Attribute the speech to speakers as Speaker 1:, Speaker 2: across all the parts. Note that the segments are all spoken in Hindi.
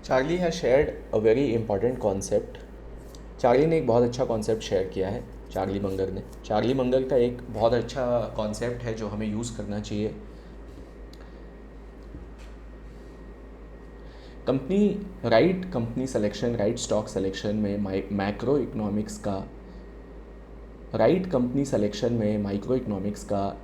Speaker 1: Charlie has shared a very important concept. Charlie ने एक बहुत अच्छा कॉन्सेप्ट शेयर किया है, चार्ली मंगर ने। चार्ली मंगर का एक बहुत अच्छा कॉन्सेप्ट है जो हमें यूज़ करना चाहिए। Company selection, right stock selection में मैक्रो इकोनॉमिक्स का राइट कंपनी सिलेक्शन में माइक्रो इकोनॉमिक्स का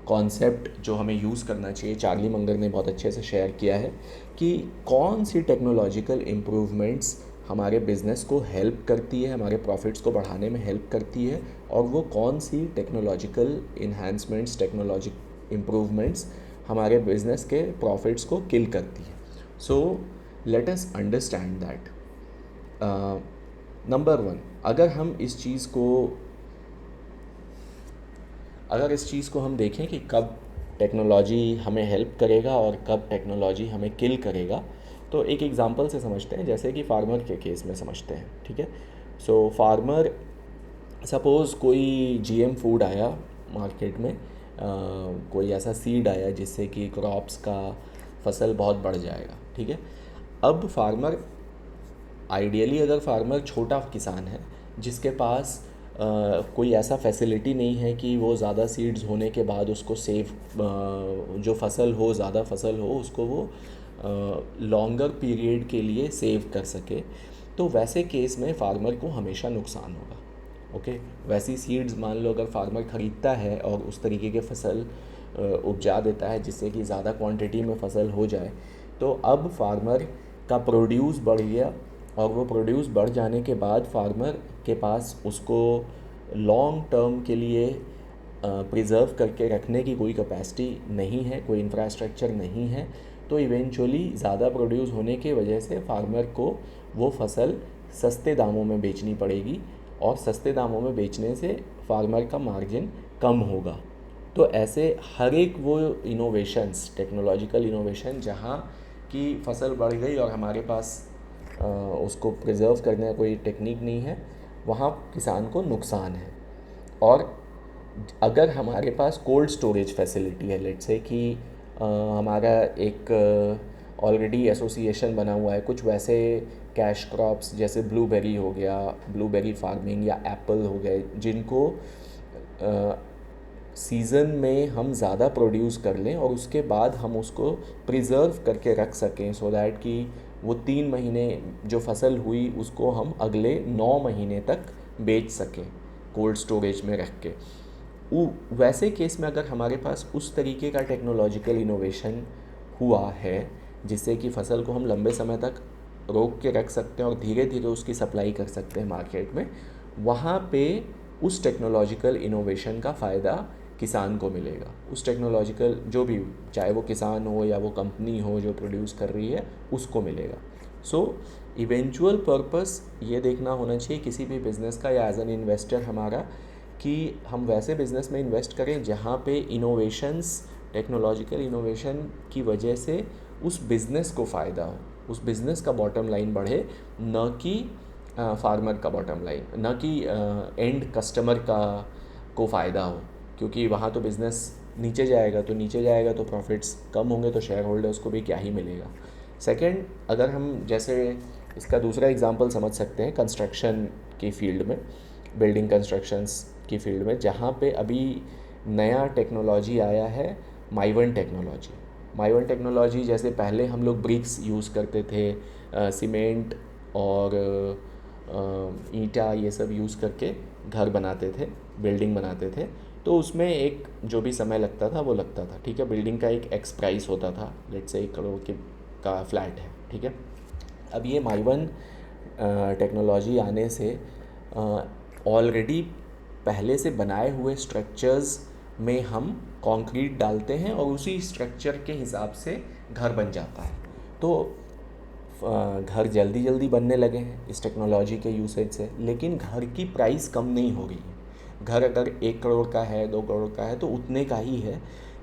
Speaker 1: कॉन्सेप्ट जो हमें यूज़ करना चाहिए, चार्ली मंगर ने बहुत अच्छे से शेयर किया है कि कौन सी टेक्नोलॉजिकल इम्प्रूवमेंट्स हमारे बिज़नेस को हेल्प करती है, हमारे प्रॉफिट्स को बढ़ाने में हेल्प करती है, और वो कौन सी टेक्नोलॉजिकल इन्हांसमेंट्स, टेक्नोलॉजिक इम्प्रूवमेंट्स हमारे बिज़नेस के प्रॉफिट्स को किल करती है। So let us understand that. Number one, अगर इस चीज़ को हम देखें कि कब टेक्नोलॉजी हमें हेल्प करेगा और कब टेक्नोलॉजी हमें किल करेगा, तो एक एग्ज़ाम्पल से समझते हैं, जैसे कि फार्मर के केस में समझते हैं। ठीक है। सो फार्मर, सपोज़ कोई जीएम फूड आया मार्केट में, कोई ऐसा सीड आया जिससे कि क्रॉप्स का फसल बहुत बढ़ जाएगा। ठीक है। अब फार्मर, आइडियली अगर फार्मर छोटा किसान है जिसके पास कोई ऐसा फैसिलिटी नहीं है कि वो ज़्यादा सीड्स होने के बाद उसको जो फसल हो, ज़्यादा फसल हो, उसको वो लॉन्गर पीरियड के लिए सेव कर सके, तो वैसे केस में फार्मर को हमेशा नुकसान होगा। ओके। वैसी सीड्स मान लो अगर फार्मर ख़रीदता है और उस तरीके के फसल उपजा देता है जिससे कि ज़्यादा क्वांटिटी में फसल हो जाए, तो अब फार्मर का प्रोड्यूस बढ़ गया, और वो प्रोड्यूस बढ़ जाने के बाद फार्मर के पास उसको लॉन्ग टर्म के लिए प्रिज़र्व करके रखने की कोई कैपेसिटी नहीं है, कोई इंफ्रास्ट्रक्चर नहीं है, तो इवेंचुअली ज़्यादा प्रोड्यूस होने की वजह से फार्मर को वो फसल सस्ते दामों में बेचनी पड़ेगी, और सस्ते दामों में बेचने से फार्मर का मार्जिन कम होगा। तो ऐसे हर एक वो इनोवेशंस, टेक्नोलॉजिकल इनोवेशन जहाँ की फसल बढ़ गई और हमारे पास उसको प्रिज़र्व करने का कोई टेक्निक नहीं है, वहाँ किसान को नुकसान है। और अगर हमारे पास कोल्ड स्टोरेज फैसिलिटी है, लेट्स से कि हमारा एक ऑलरेडी एसोसिएशन बना हुआ है, कुछ वैसे कैश क्रॉप्स जैसे ब्लूबेरी हो गया, ब्लूबेरी फार्मिंग, या एप्पल हो गए, जिनको सीज़न में हम ज़्यादा प्रोड्यूस कर लें और उसके बाद हम उसको प्रिज़र्व करके रख सकें, सो दैट कि वो 3 महीने जो फसल हुई उसको हम अगले 9 महीने तक बेच सकें कोल्ड स्टोरेज में रख के। वैसे केस में अगर हमारे पास उस तरीके का टेक्नोलॉजिकल इनोवेशन हुआ है जिससे कि फ़सल को हम लंबे समय तक रोक के रख सकते हैं और धीरे धीरे उसकी सप्लाई कर सकते हैं मार्केट में, वहाँ पे उस टेक्नोलॉजिकल इनोवेशन का फ़ायदा किसान को मिलेगा। उस टेक्नोलॉजिकल, जो भी, चाहे वो किसान हो या वो कंपनी हो जो प्रोड्यूस कर रही है, उसको मिलेगा। सो इवेंचुअल पर्पस ये देखना होना चाहिए किसी भी बिज़नेस का या एज एन इन्वेस्टर हमारा, कि हम वैसे बिज़नेस में इन्वेस्ट करें जहाँ पे इनोवेशंस, टेक्नोलॉजिकल इनोवेशन की वजह से उस बिज़नेस को फ़ायदा हो, उस बिज़नेस का बॉटम लाइन बढ़े, न कि फार्मर का बॉटम लाइन, न कि एंड कस्टमर का को फ़ायदा हो, क्योंकि वहाँ तो बिज़नेस नीचे जाएगा, तो नीचे जाएगा तो प्रॉफिट्स कम होंगे, तो शेयर होल्डर्स को भी क्या ही मिलेगा। सेकंड, अगर हम जैसे इसका दूसरा एग्जांपल समझ सकते हैं कंस्ट्रक्शन की फील्ड में, बिल्डिंग कंस्ट्रक्शंस की फील्ड में, जहाँ पे अभी नया टेक्नोलॉजी आया है, माइवन टेक्नोलॉजी। माइवन टेक्नोलॉजी, जैसे पहले हम लोग ब्रिक्स यूज़ करते थे, सीमेंट और ईंटा, ये सब यूज़ करके घर बनाते थे, बिल्डिंग बनाते थे, तो उसमें एक जो भी समय लगता था वो लगता था। ठीक है। बिल्डिंग का एक एक्स प्राइस होता था, लेट्स से 1 करोड़ के का फ्लैट है। ठीक है। अब ये माइवन टेक्नोलॉजी आने से ऑलरेडी पहले से बनाए हुए स्ट्रक्चर्स में हम कंक्रीट डालते हैं और उसी स्ट्रक्चर के हिसाब से घर बन जाता है। तो घर जल्दी जल्दी बनने लगे हैं इस टेक्नोलॉजी के यूसेज से, लेकिन घर की प्राइस कम नहीं हो रही है। घर अगर 1 करोड़ का है, 2 करोड़ का है, तो उतने का ही है,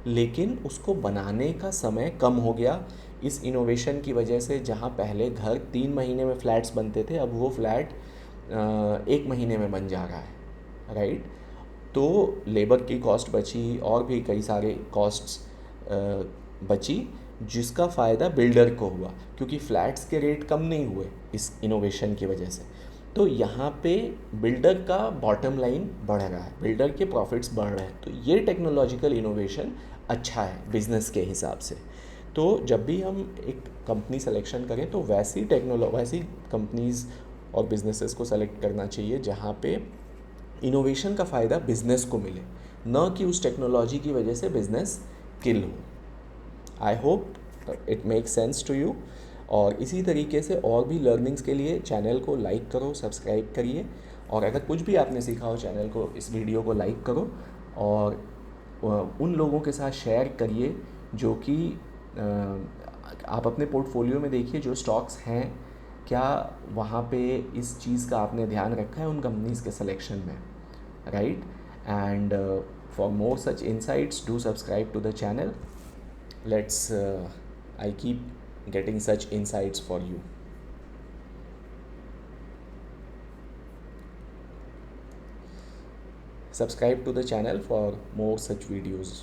Speaker 1: लेकिन उसको बनाने का समय कम हो गया इस इनोवेशन की वजह से। जहाँ पहले घर 3 महीने में फ्लैट्स बनते थे, अब वो फ्लैट 1 महीने में बन जा रहा है, राइट। तो लेबर की कॉस्ट बची और भी कई सारे कॉस्ट्स बची, जिसका फ़ायदा बिल्डर को हुआ, क्योंकि फ्लैट्स के रेट कम नहीं हुए इस इनोवेशन की वजह से। तो यहाँ पे बिल्डर का बॉटम लाइन बढ़ रहा है, बिल्डर के प्रॉफिट्स बढ़ रहे हैं। तो ये टेक्नोलॉजिकल इनोवेशन अच्छा है बिज़नेस के हिसाब से। तो जब भी हम एक कंपनी सेलेक्शन करें तो वैसी कंपनीज़ और बिजनेसेस को सेलेक्ट करना चाहिए जहाँ पे इनोवेशन का फ़ायदा बिज़नेस को मिले, न कि उस टेक्नोलॉजी की वजह से बिज़नेस किल हो। I hope it makes sense to you. और इसी तरीके से और भी लर्निंग्स के लिए चैनल को लाइक करो, सब्सक्राइब करिए। और अगर कुछ भी आपने सीखा हो चैनल को, इस वीडियो को लाइक करो और उन लोगों के साथ शेयर करिए जो कि आप अपने पोर्टफोलियो में देखिए जो स्टॉक्स हैं, क्या वहाँ पे इस चीज़ का आपने ध्यान रखा है उन कंपनीज़ के सिलेक्शन में, right? And for more such insights do subscribe to the channel. Let's I keep getting such insights for you. Subscribe to the channel for more such videos.